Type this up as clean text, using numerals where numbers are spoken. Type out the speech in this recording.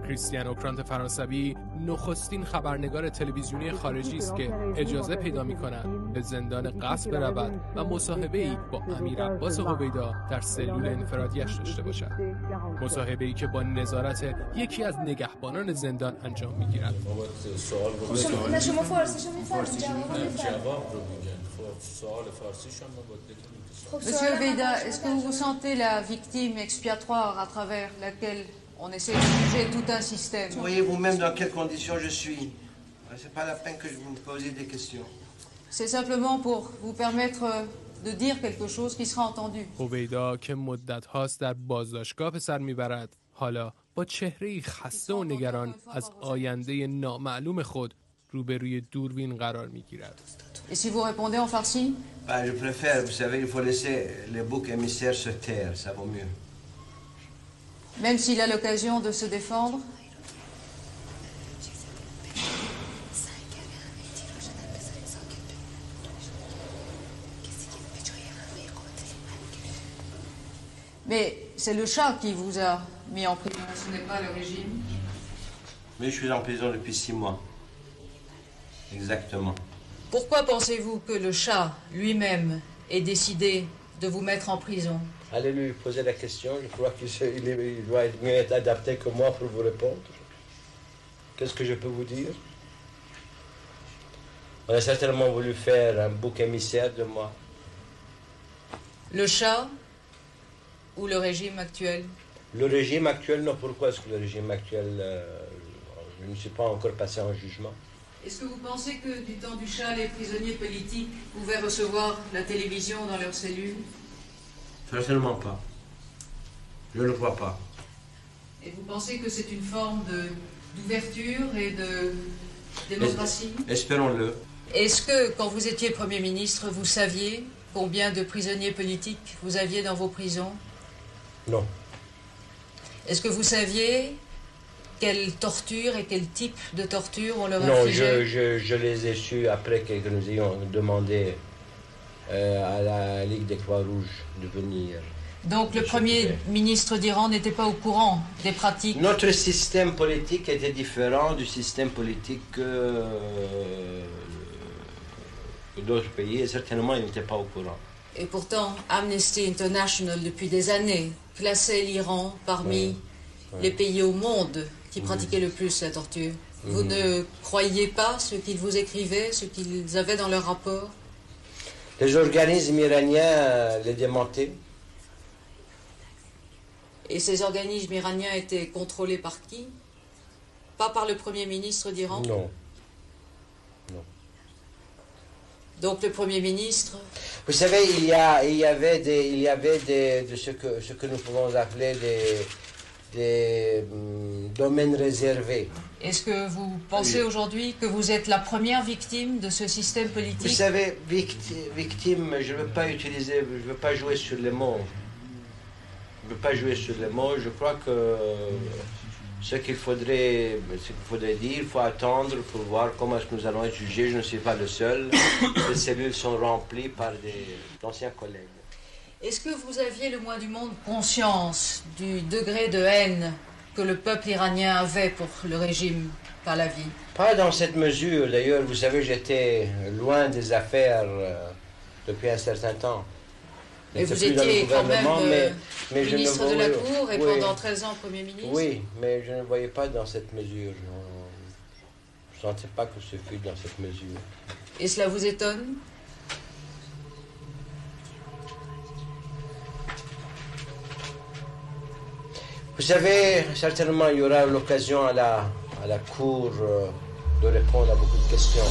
کریستیان اوکرانت فرانسوی نخستین خبرنگار تلویزیونی خارجی است که اجازه پیدا می‌کند به زندان قصد برود و مصاحبه‌ای با امیر عباس هویدا در سلول انفرادیش داشته باشد. مصاحبه‌ای که با نظارت یکی از نگهبانان زندان انجام می‌گیرد. شما فارسیشو می‌فهمید؟ جواب رو میگن. سوال فارسیش هم باید بکنیم. Monsieur Houveida, est-ce que vous vous sentez la victime expiatoire à travers laquelle on essaie de juger tout un système? Voyez vous-même dans quelles conditions je suis. C'est pas la peine que je vous me posiez des questions. C'est simplement pour vous permettre de dire quelque chose qui sera entendu. هویدا که مدت هاست در بازداشتگاه به سر میبرد، حالا با چهره‌ای خسته و نگران از آینده نامعلوم خود روبروی دوربین قرار میگیرد. Et si vous répondez en farsi? Bah, je préfère, vous savez, il faut laisser les boucs émissaires se taire, ça vaut mieux. Même s'il a l'occasion de se défendre? Mais c'est le chat qui vous a mis en prison, ce n'est pas le régime. Mais je suis en prison depuis 6 mois. Exactement. Pourquoi pensez-vous que le chat lui-même ait décidé de vous mettre en prison? Allez lui poser la question, je crois qu'il doit être mieux adapté que moi pour vous répondre. Qu'est-ce que je peux vous dire? On a certainement voulu faire un bouc émissaire de moi. Le chat ou le régime actuel? Le régime actuel, non. Pourquoi est-ce que le régime actuel... je ne suis pas encore passé en jugement. Est-ce que vous pensez que du temps du chat, les prisonniers politiques pouvaient recevoir la télévision dans leurs cellules? Certainement pas. Je ne le crois pas. Et vous pensez que c'est une forme d'ouverture et de démocratie? Espérons-le. Est-ce que, quand vous étiez Premier ministre, vous saviez combien de prisonniers politiques vous aviez dans vos prisons? Non. Est-ce que vous saviez quelle torture et quel type de torture on leur Non, infligeait? je les ai su après que nous ayons demandé à la Ligue des Croix-Rouges de venir. Donc le Premier ministre d'Iran n'était pas au courant des pratiques? Notre système politique était différent du système politique que d'autres pays et certainement il n'était pas au courant. Et pourtant, Amnesty International, depuis des années, classait l'Iran parmi les pays au monde qui pratiquaient le plus la torture. Vous ne croyez pas ce qu'ils vous écrivaient, ce qu'ils avaient dans leur rapport? Les organismes iraniens les démentaient. Et ces organismes iraniens étaient contrôlés par qui? Pas par le Premier ministre d'Iran? Non. Non. Donc le Premier ministre... Vous savez, il y avait de ce que nous pouvons appeler des domaines réservés. Est-ce que vous pensez aujourd'hui que vous êtes la première victime de ce système politique? Vous savez, victime, je ne veux pas utiliser, je ne veux pas jouer sur les mots. Je ne veux pas jouer sur les mots. Je crois que ce qu'il faudrait dire, il faut attendre pour voir comment est-ce que nous allons être jugés. Je ne suis pas le seul. Les cellules sont remplies par d'anciens collègues. Est-ce que vous aviez le moins du monde conscience du degré de haine que le peuple iranien avait pour le régime Pahlavi? Pas dans cette mesure. D'ailleurs, vous savez, j'étais loin des affaires depuis un certain temps. Et vous étiez quand même mais ministre de la Cour et pendant 13 ans Premier ministre? Oui, mais je ne voyais pas dans cette mesure. Je ne sentais pas que ce fût dans cette mesure. Et cela vous étonne? Vous savez, certainement il y aura l'occasion à la Cour de répondre à beaucoup de questions.